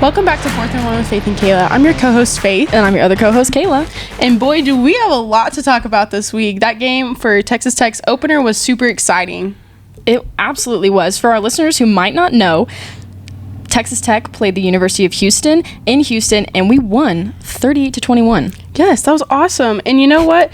Welcome back to Fourth and One with Faith and Kayla. I'm your co-host Faith. And I'm your other co-host Kayla. And boy, do we have a lot to talk about this week. That game for Texas Tech's opener was super exciting. It absolutely was. For our listeners who might not know, Texas Tech played the University of Houston in Houston, and we won 38-21. Yes, that was awesome. And you know what?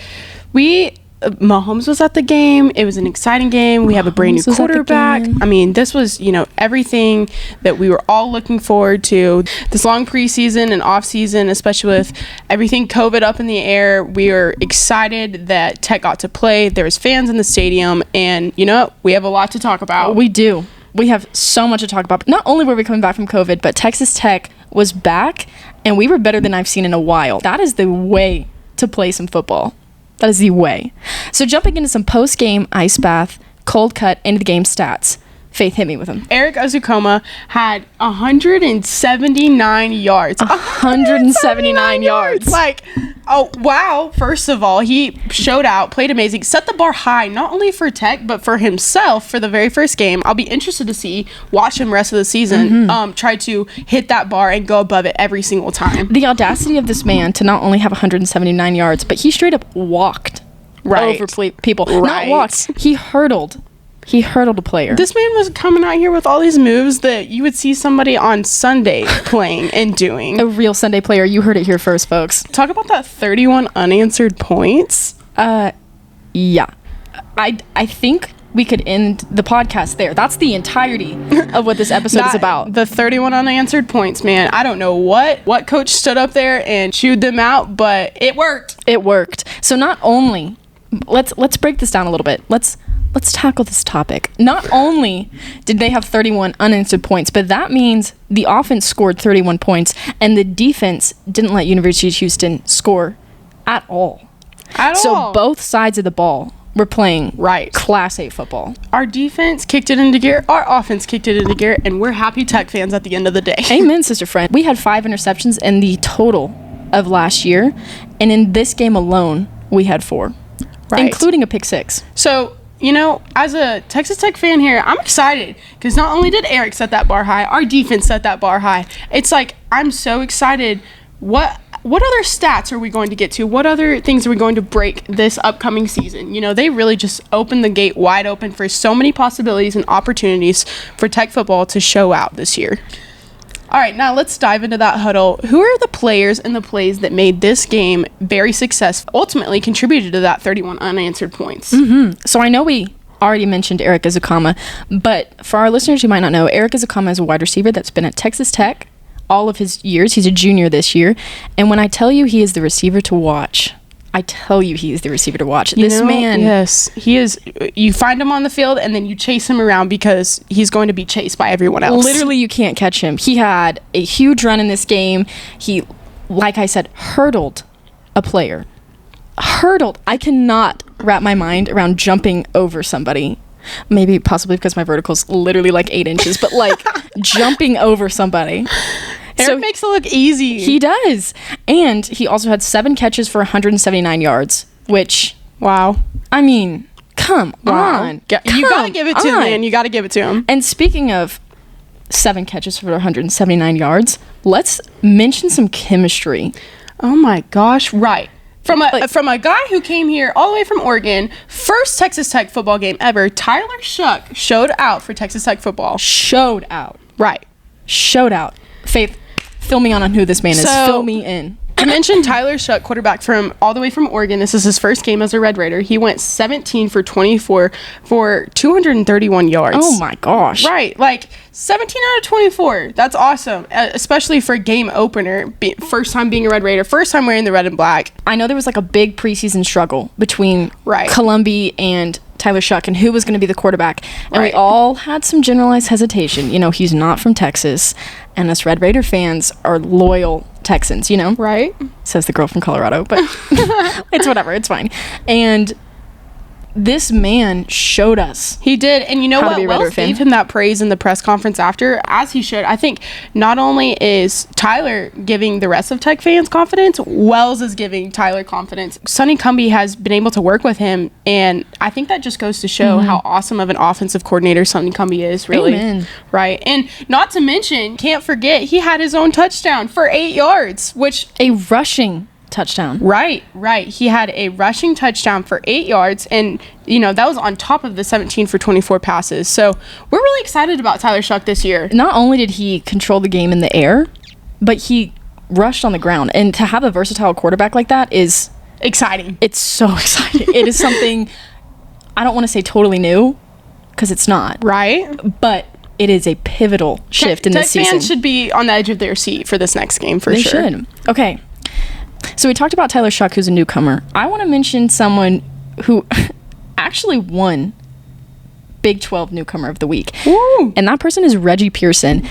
Mahomes was at the game. It was an exciting game. We have a brand new quarterback. I mean, this was, everything that we were all looking forward to. This long preseason and off season, especially with everything COVID up in the air, we are excited that Tech got to play. There was fans in the stadium, and we have a lot to talk about. We do. We have so much to talk about. Not only were we coming back from COVID, but Texas Tech was back, and we were better than I've seen in a while. That is the way to play some football. That is the way. So jumping into some post-game ice bath, cold cut, into the game stats. Faith, hit me with them. Eric Azukoma had 179 yards. 179 yards. Like, oh, wow. First of all, he showed out, played amazing, set the bar high, not only for Tech, but for himself for the very first game. I'll be interested to watch him rest of the season, try to hit that bar and go above it every single time. The audacity of this man to not only have 179 yards, but he straight up walked over people. Right. Not walked. He hurdled. He hurdled a player. This man was coming out here with all these moves that you would see somebody on Sunday playing and doing. A real Sunday player. You heard it here first, folks. Talk about that 31 unanswered points. Yeah. I think we could end the podcast there. That's the entirety of what this episode is about. The 31 unanswered points, man. I don't know what coach stood up there and chewed them out, but it worked. It worked. So not only, let's break this down a little bit. Let's tackle this topic. Not only did they have 31 unanswered points, but that means the offense scored 31 points, and the defense didn't let University of Houston score at all. So both sides of the ball were playing Class A football. Our defense kicked it into gear. Our offense kicked it into gear, and we're happy Tech fans at the end of the day. Amen, sister friend. We had 5 interceptions in the total of last year, and in this game alone, we had 4, including a pick 6. So, as a Texas Tech fan here, I'm excited because not only did Eric set that bar high, our defense set that bar high. It's like, I'm so excited. What other stats are we going to get to? What other things are we going to break this upcoming season? They really just opened the gate wide open for so many possibilities and opportunities for Tech football to show out this year. All right, now let's dive into that huddle. Who are the players and the plays that made this game very successful, ultimately contributed to that 31 unanswered points? So I know we already mentioned Eric Azukama, but for our listeners who might not know, Eric Azukama is a wide receiver that's been at Texas Tech all of his years. He's a junior this year. And when I tell you he is the receiver to watch, I tell you he is the receiver to watch. This man. Yes, he is. You find him on the field and then you chase him around because he's going to be chased by everyone else. Literally, you can't catch him. He had a huge run in this game. He, like I said, hurdled a player. Hurdled. I cannot wrap my mind around jumping over somebody. Maybe possibly because my vertical's literally like 8 inches, but like jumping over somebody. Eric makes it look easy. He does. And he also had 7 catches for 179 yards, which, wow. I mean, come on. You got to give it to him, man. You got to give it to him. And speaking of 7 catches for 179 yards, let's mention some chemistry. Oh, my gosh. Right. From a guy who came here all the way from Oregon, first Texas Tech football game ever, Tyler Shuck showed out for Texas Tech football. Showed out. Right. Showed out. Faith, fill me on who this man is. Fill me in. I mentioned Tyler Shuck, quarterback from all the way from Oregon. This is his first game as a Red Raider. He went 17 for 24 for 231 yards. Oh, my gosh. Right. Like, 17 out of 24. That's awesome, especially for a game opener. First time being a Red Raider. First time wearing the red and black. I know there was like a big preseason struggle between Columbia and Tyler Shuck and who was going to be the quarterback. And we all had some generalized hesitation. He's not from Texas. And us Red Raider fans are loyal Texans, Right. Says the girl from Colorado. But it's whatever. It's fine. And this man showed us. He did. And you know How to what? be a Red Wells River fan. gave him that praise in the press conference after, as he should. I think not only is Tyler giving the rest of Tech fans confidence, Wells is giving Tyler confidence. Sonny Cumbie has been able to work with him, and I think that just goes to show how awesome of an offensive coordinator Sonny Cumbie is, really. Amen. Right. And not to mention, can't forget, he had his own touchdown for 8 yards, which... A rushing touchdown. Right. He had a rushing touchdown for 8 yards, and that was on top of the 17 for 24 passes. So we're really excited about Tyler Shuck this year. Not only did he control the game in the air, but he rushed on the ground. And to have a versatile quarterback like that is Exciting. It's so exciting. It is something I don't want to say totally new, because it's not. Right. But it is a pivotal shift in this season. Tech fans should be on the edge of their seat for this next game, for sure. They should. Okay. So we talked about Tyler Shuck, who's a newcomer. I want to mention someone who actually won Big 12 Newcomer of the Week. Woo. And that person is Reggie Pearson.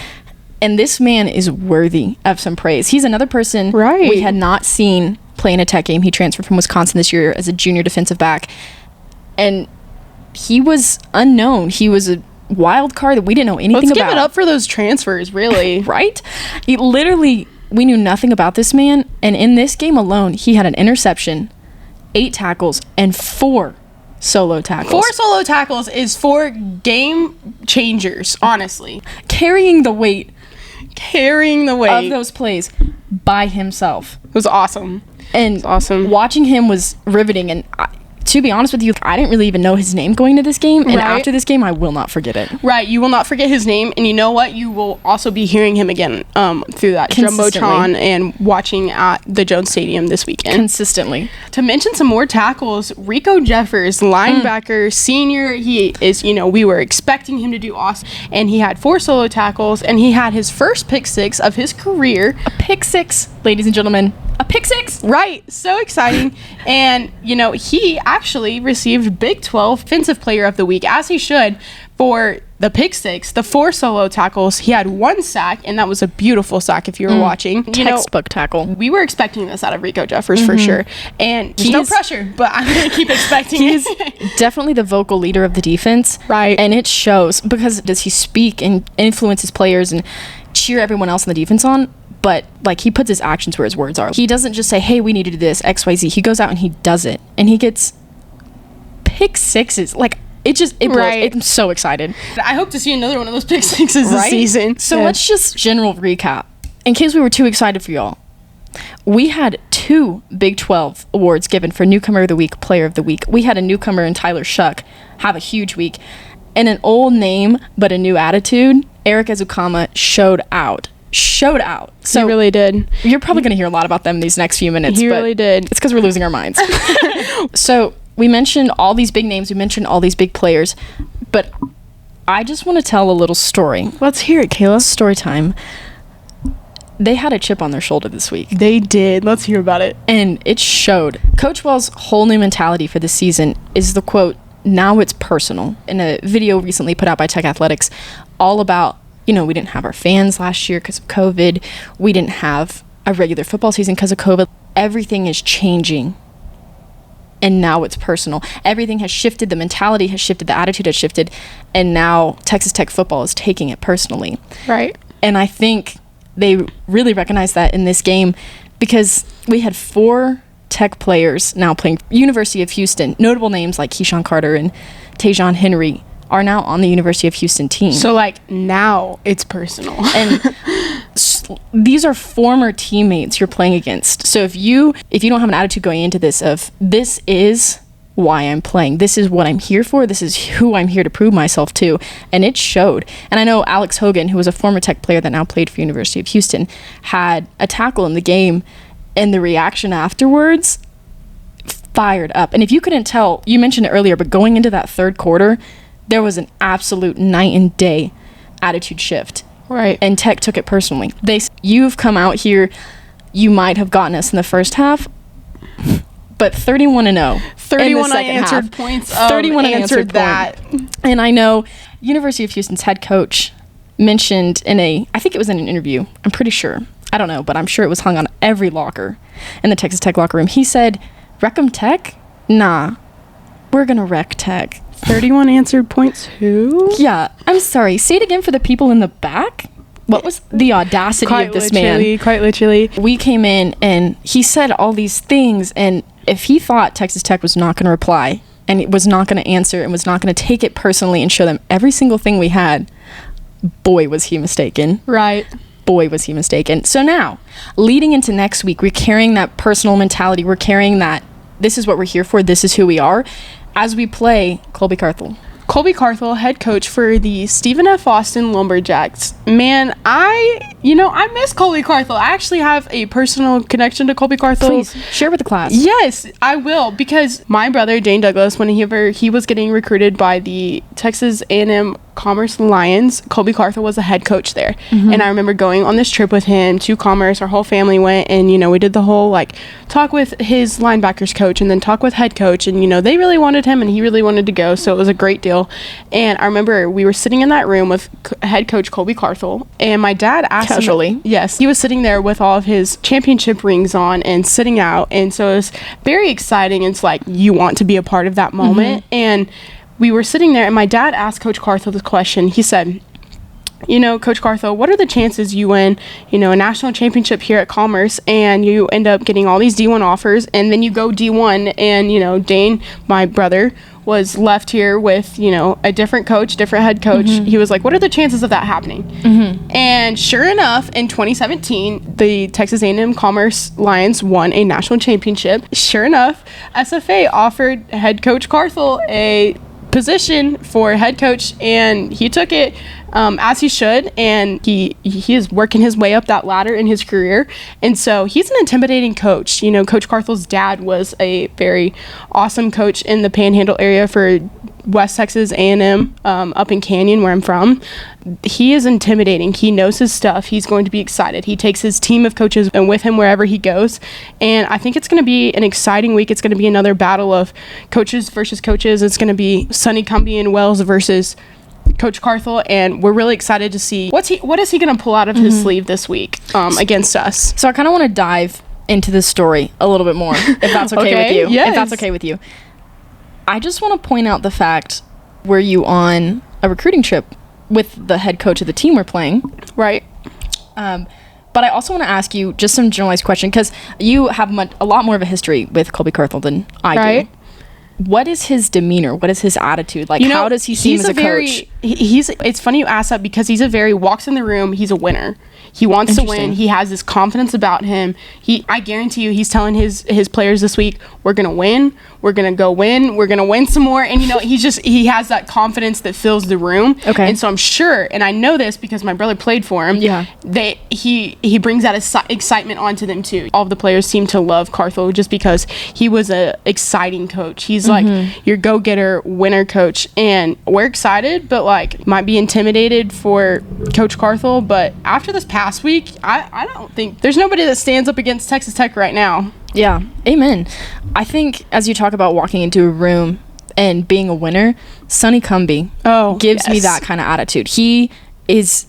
And this man is worthy of some praise. He's another person we had not seen play in a Tech game. He transferred from Wisconsin this year as a junior defensive back. And he was unknown. He was a wild card that we didn't know anything about. Let's give it up for those transfers, really. Right? We knew nothing about this man, and in this game alone, he had an interception, 8 tackles, and 4 solo tackles. 4 solo tackles is 4 game changers, honestly. Carrying the weight of those plays by himself. It was awesome. And It's awesome. Watching him was riveting, and to be honest with you, I didn't really even know his name going into this game, and after this game, I will not forget it. Right, you will not forget his name, and you know what? You will also be hearing him again through that Jumbotron and watching at the Jones Stadium this weekend. Consistently. To mention some more tackles, Rico Jeffers, linebacker, senior, he is, we were expecting him to do awesome, and he had 4 solo tackles, and he had his first pick 6 of his career. A pick 6, ladies and gentlemen. A pick 6! Right, so exciting. And, he actually received Big 12 Defensive Player of the Week, as he should, for the pick 6, the 4 solo tackles. He had 1 sack, and that was a beautiful sack if you were watching. Textbook tackle. We were expecting this out of Rico Jeffers for sure. And there's no pressure, but I'm going to keep expecting He's definitely the vocal leader of the defense. Right. And it shows, because does he speak and influence his players and cheer everyone else on the defense on? But he puts his actions where his words are. He doesn't just say, hey, we need to do this, XYZ. He goes out and he does it. And he gets pick 6s. It blows. I'm so excited. I hope to see another one of those pick 6s this season. So let's just general recap. In case we were too excited for y'all. We had 2 Big 12 awards given for Newcomer of the Week, Player of the Week. We had a newcomer in Tyler Shuck have a huge week. And an old name, but a new attitude, Eric Ezukama showed out. So he really did. You're probably going to hear a lot about them these next few minutes. He really did. It's because we're losing our minds. So we mentioned all these big names. We mentioned all these big players. But I just want to tell a little story. Let's hear it, Kayla. Story time. They had a chip on their shoulder this week. They did. Let's hear about it. And it showed. Coach Wells' whole new mentality for this season is the quote, now it's personal. In a video recently put out by Tech Athletics, all about, we didn't have our fans last year because of COVID. We didn't have a regular football season because of COVID. Everything is changing. And now it's personal. Everything has shifted. The mentality has shifted. The attitude has shifted. And now Texas Tech football is taking it personally. Right. And I think they really recognize that in this game, because we had 4 Tech players now playing University of Houston. Notable names like Keyshawn Carter and Tajon Henry are now on the University of Houston team. So now it's personal. And these are former teammates you're playing against. So if you don't have an attitude going into this of, this is why I'm playing, this is what I'm here for, this is who I'm here to prove myself to, and it showed. And I know Alex Hogan, who was a former Tech player that now played for University of Houston, had a tackle in the game, and the reaction afterwards, fired up. And if you couldn't tell, you mentioned it earlier, but going into that third quarter, there was an absolute night and day attitude shift. Right. And Tech took it personally. You've come out here, you might have gotten us in the first half, but 31-0. 31 unanswered points. 31 unanswered that. And I know University of Houston's head coach mentioned I think it was in an interview, I'm pretty sure. I don't know, but I'm sure it was hung on every locker in the Texas Tech locker room. He said, Reckham Tech? Nah. We're going to wreck Tech. 31 answered points. Who? Yeah. I'm sorry. Say it again for the people in the back. What was the audacity of this man? Quite literally. We came in and he said all these things, and if he thought Texas Tech was not going to reply and it was not going to answer and was not going to take it personally and show them every single thing we had, boy, was he mistaken. Right. Boy, was he mistaken. So now, leading into next week, we're carrying that personal mentality. We're carrying that this is what we're here for. This is who we are as we play Colby Carthel. Colby Carthel, head coach for the Stephen F. Austin Lumberjacks. Man, I miss Colby Carthel. I actually have a personal connection to Colby Carthel. Please, share with the class. Yes, I will, because my brother, Dane Douglas, when he was getting recruited by the Texas A&M Commerce Lions, Colby Carthel was a head coach there. Mm-hmm. And I remember going on this trip with him to Commerce. Our whole family went, and, we did the whole, talk with his linebackers coach and then talk with head coach. And, they really wanted him, and he really wanted to go, so it was a great deal. And I remember we were sitting in that room with head coach Colby Carthel, and my dad asked Casually. him. Yes. He was sitting there with all of his championship rings on and sitting out. And so it was very exciting. It's like you want to be a part of that moment. Mm-hmm. And we were sitting there, and my dad asked Coach Carthel this question. He said, Coach Carthel, what are the chances you win, a national championship here at Commerce, and you end up getting all these D1 offers, and then you go D1, and, Dane, my brother, was left here with, a different coach, different head coach. Mm-hmm. He was like, what are the chances of that happening? Mm-hmm. And sure enough, in 2017, the Texas A&M Commerce Lions won a national championship. Sure enough, SFA offered head coach Carthel a position for head coach, and he took it as he should, and he is working his way up that ladder in his career. And so he's an intimidating coach. Coach Carthel's dad was a very awesome coach in the Panhandle area for West Texas A&M up in Canyon, where I'm from. He is intimidating. He knows his stuff. He's going to be excited. He takes his team of coaches and with him wherever he goes. And I think it's going to be an exciting week. It's going to be another battle of coaches versus coaches. It's going to be Sonny Cumbie and Wells versus Coach Carthel, and we're really excited to see what is he going to pull out of his sleeve this week against us. So I kind of want to dive into this story a little bit more, if that's okay with you. Yes. If that's okay with you. I just want to point out the fact, were you on a recruiting trip with the head coach of the team we're playing? Right. But I also want to ask you just some generalized question, because you have a lot more of a history with Colby Carthel than I do. What is his demeanor? What is his attitude? How does he seem as a coach? It's funny you ask that, because walks in the room, he's a winner. He wants to win. He has this confidence about him. I guarantee you, he's telling his players this week, we're going to win. We're going to go win. We're going to win some more. And, he has that confidence that fills the room. Okay. And so I'm sure, and I know this because my brother played for him, that he brings that excitement onto them too. All of the players seem to love Carthel just because he was a exciting coach. He's like your go-getter winner coach. And we're excited, but might be intimidated for Coach Carthel. But after this past week, I don't think there's nobody that stands up against Texas Tech right now. Yeah, amen. I think as you talk about walking into a room and being a winner, Sonny Cumbie gives me that kind of attitude. He is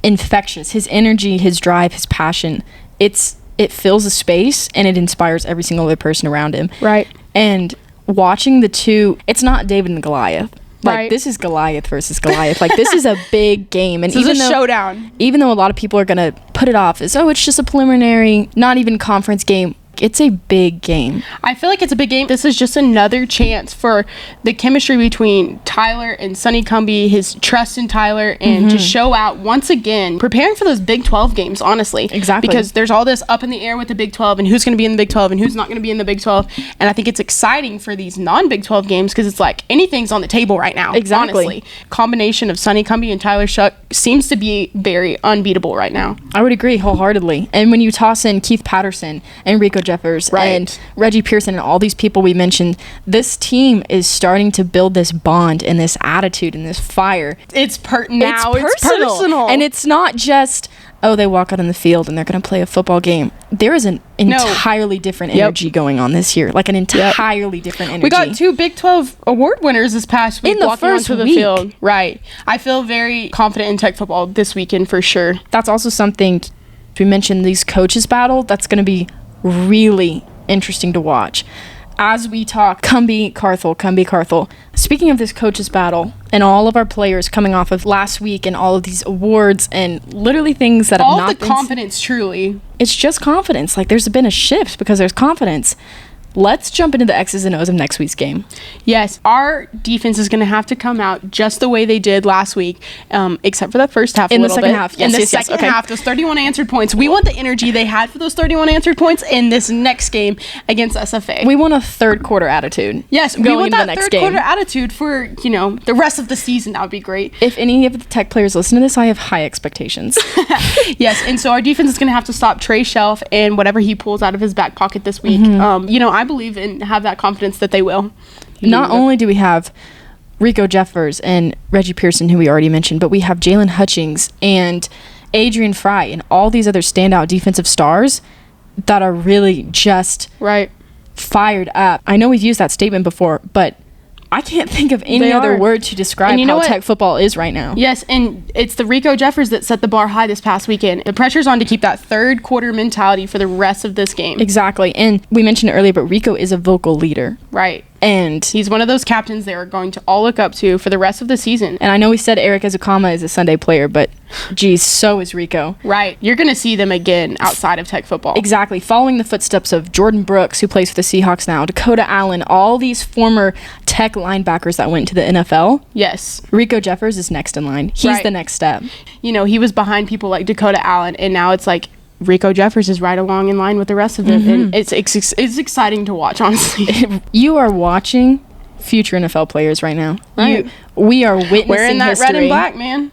infectious. His energy, his drive, his passion, it fills a space, and it inspires every single other person around him. Right. And watching the two, it's not David and Goliath. Right. This is Goliath versus Goliath. This is a big game. And this is a showdown. Even though a lot of people are going to put it off as, it's just a preliminary, not even conference game, it's a big game. I feel like it's a big game. This is just another chance for the chemistry between Tyler and Sonny Cumbie, his trust in Tyler, and to show out once again, preparing for those Big 12 games, honestly. Exactly. Because there's all this up in the air with the Big 12 and who's going to be in the Big 12 and who's not going to be in the Big 12. And I think it's exciting for these non-Big 12 games because it's like anything's on the table right now. Exactly. Honestly. Combination of Sonny Cumbie and Tyler Shuck seems to be very unbeatable right now. I would agree wholeheartedly. And when you toss in Keith Patterson and Rico Jeffers and Reggie Pearson and all these people we mentioned, this team is starting to build this bond and this attitude and this fire. It's personal. And it's not just, they walk out on the field and they're going to play a football game. There is an entirely different energy going on this year, an entirely different energy. We got 2 Big 12 award winners this past week in the walking first onto the field. Right. I feel very confident in Tech football this weekend for sure. That's also something we mentioned, these coaches battle. That's going to be really interesting to watch. as we talk, Cumbie, Carthel. Speaking of this coaches battle and all of our players coming off of last week and all of these awards and literally things that have all not the confidence, truly. It's just confidence. Like, there's been a shift because there's confidence. Let's jump into the X's and O's of next week's game. Yes, our defense is going to have to come out just the way they did last week, except for that first half. In the second half. In the second half, those 31 answered points. We want the energy they had for those 31 answered points in this next game against SFA. We want a third quarter attitude. Yes, we want that third quarter attitude for, the rest of the season. That would be great. If any of the Tech players listen to this, I have high expectations. Yes, and so our defense is going to have to stop Trey Shelf and whatever he pulls out of his back pocket this week. I believe and have that confidence that they will. Not only do we have Rico Jeffers and Reggie Pearson, who we already mentioned, but we have Jalen Hutchings and Adrian Fry and all these other standout defensive stars that are really just fired up. I know we've used that statement before, but I can't think of any other word to describe how Tech football is right now. Yes, and it's the Rico Jeffers that set the bar high this past weekend. The pressure's on to keep that third quarter mentality for the rest of this game. Exactly, and we mentioned it earlier, but Rico is a vocal leader. Right. And he's one of those captains they are going to all look up to for the rest of the season. And I know we said Eric Ezukama is a Sunday player, but geez, so is Rico. Right. You're going to see them again outside of Tech football. Exactly. Following the footsteps of Jordan Brooks, who plays for the Seahawks now, Dakota Allen, all these former Tech linebackers that went to the NFL. Yes. Rico Jeffers is next in line. He's the next step. He was behind people like Dakota Allen, and now it's like Rico Jeffers is right along in line with the rest of them. And it's exciting to watch, honestly. You are watching future NFL players right now. Right. We are witnessing wearing that history. red and black, man.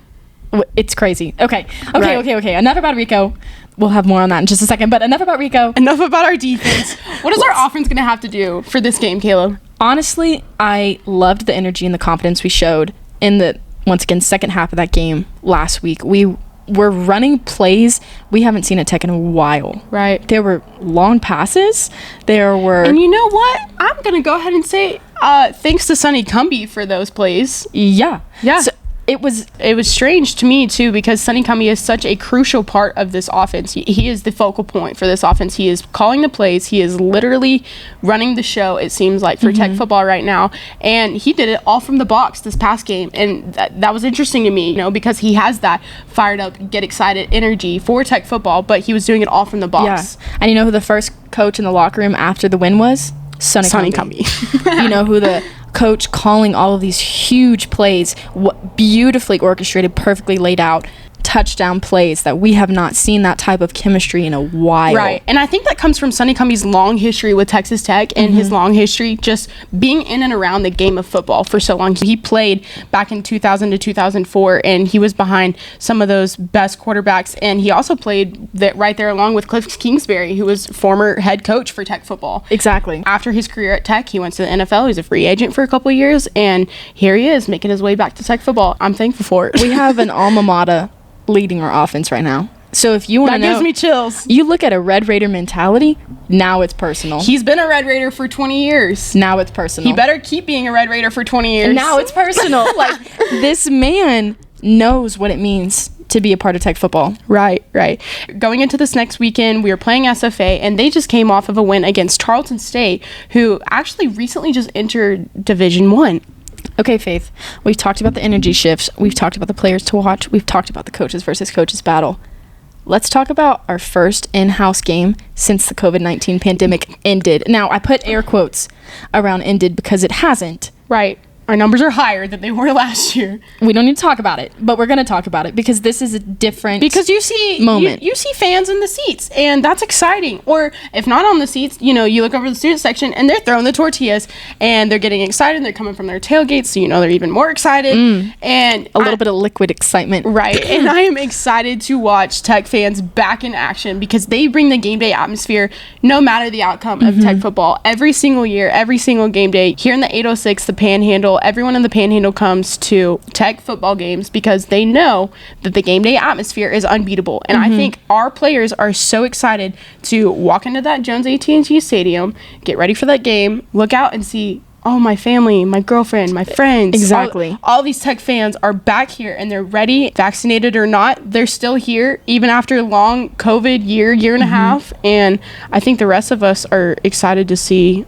It's crazy. Okay. Enough about Rico. We'll have more on that in just a second, but enough about Rico. Enough about our defense. What is our offense going to have to do for this game, Kayla? Honestly, I loved the energy and the confidence we showed in the, once again, second half of that game last week. We're running plays we haven't seen at Tech in a while. Right. There were long passes. There were... And you know what? I'm going to go ahead and say thanks to Sonny Cumbie for those plays. Yeah. So it was strange to me, too, because Sonny Cumbie is such a crucial part of this offense. He is the focal point for this offense. He is calling the plays. He is literally running the show, it seems like, for Tech football right now. And he did it all from the box this past game. And that was interesting to me, because he has that fired up, get excited energy for Tech football, but he was doing it all from the box. Yeah. And you know who the first coach in the locker room after the win was? Sonny Cumbie. You know who the coach calling all of these huge plays, beautifully orchestrated, perfectly laid out touchdown plays that we have not seen that type of chemistry in a while. Right. And I think that comes from Sonny Cumbie's long history with Texas Tech and his long history just being in and around the game of football for so long. He played back in 2000 to 2004, and he was behind some of those best quarterbacks. And he also played right there along with Cliff Kingsbury, who was former head coach for Tech football. Exactly. After his career at Tech, he went to the NFL. He was a free agent for a couple of years, and here he is making his way back to Tech football. I'm thankful for it. We have an alma mater leading our offense right now. So if you want to know, that gives me chills. You look at a Red Raider mentality, now it's personal. He's been a Red Raider for 20 years. Now it's personal. He better keep being a Red Raider for 20 years. Now it's personal. Like, this man knows what it means to be a part of Tech football. Right. Going into this next weekend, we are playing SFA, and they just came off of a win against Tarleton State, who actually recently just entered Division I. Okay, Faith, we've talked about the energy shifts. We've talked about the players to watch. We've talked about the coaches versus coaches battle. Let's talk about our first in-house game since the COVID-19 pandemic ended. Now, I put air quotes around ended because it hasn't. Right. Our numbers are higher than they were last year. We don't need to talk about it, but we're going to talk about it because this is a different because you see moment. You see fans in the seats, and that's exciting. Or if not on the seats, you look over the student section, and they're throwing the tortillas, and they're getting excited. They're coming from their tailgates, so they're even more excited. And a little bit of liquid excitement. Right. And I am excited to watch Tech fans back in action because they bring the game day atmosphere no matter the outcome of Tech football. Every single year, every single game day, here in the 806, the Panhandle, everyone in the Panhandle comes to Tech football games because they know that the game day atmosphere is unbeatable. And I think our players are so excited to walk into that Jones AT&T Stadium, get ready for that game, look out and see, oh, my family, my girlfriend, my friends. Exactly. All these Tech fans are back here, and they're ready, vaccinated or not. They're still here, even after a long COVID year and a half. And I think the rest of us are excited to see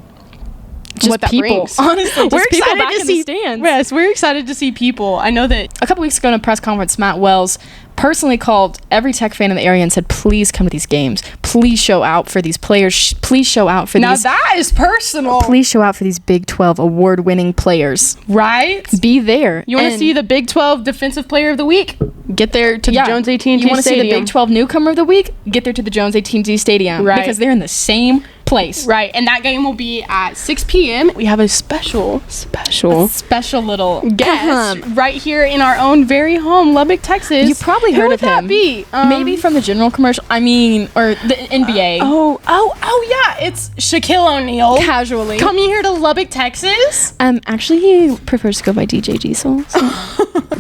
just what that people. brings. Honestly, just We're people excited back to in see. the stands. Yes, we're excited to see people. I know that A couple weeks ago in a press conference, Matt Wells personally called every Tech fan in the area and said, please come to these games. Please show out for these players. Please show out for now these. that is personal, Please show out for these Big 12 award-winning players. right? Be there. You want to And see the Big 12 Defensive Player of the Week? Get there to the Jones AT&T You want to see the Stadium. Big 12 Newcomer of the Week? Get there to the Jones AT&T Stadium. Right. Because they're in the same place. Right, and that game will be at 6 p.m. We have a special Special little guest right here in our own very home, Lubbock, Texas. You probably Who heard would of that him. be? Maybe from the general commercial. I mean, or the NBA. Oh yeah, it's Shaquille O'Neal. Casually. Coming here to Lubbock, Texas. Actually, he prefers to go by DJ Diesel. So.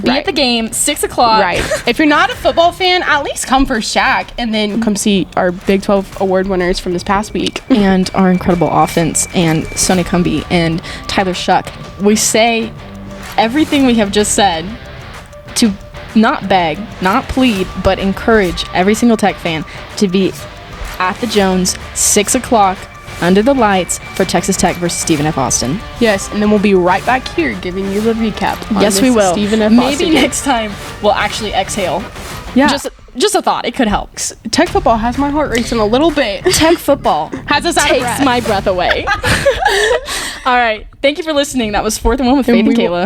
Be at the game, 6 o'clock. Right. If you're not a football fan, at least come for Shaq and then come see our Big 12 award winners from this past week. And our incredible offense, and Sonny Cumbie and Tyler Shuck. We say everything we have just said to not beg, not plead, but encourage every single Tech fan to be at the Jones, 6 o'clock, under the lights for Texas Tech versus Stephen F. Austin. Yes, and then we'll be right back here giving you the recap. On Yes, this we will. Stephen F. Maybe Austin. next time we'll actually exhale. Yeah. Just a thought. It could help. Tech football has my heart racing a little bit. Tech football Has us out of takes breath. my breath away. All right. Thank you for listening. That was 4th and 1 with And Faith and we will- Kayla.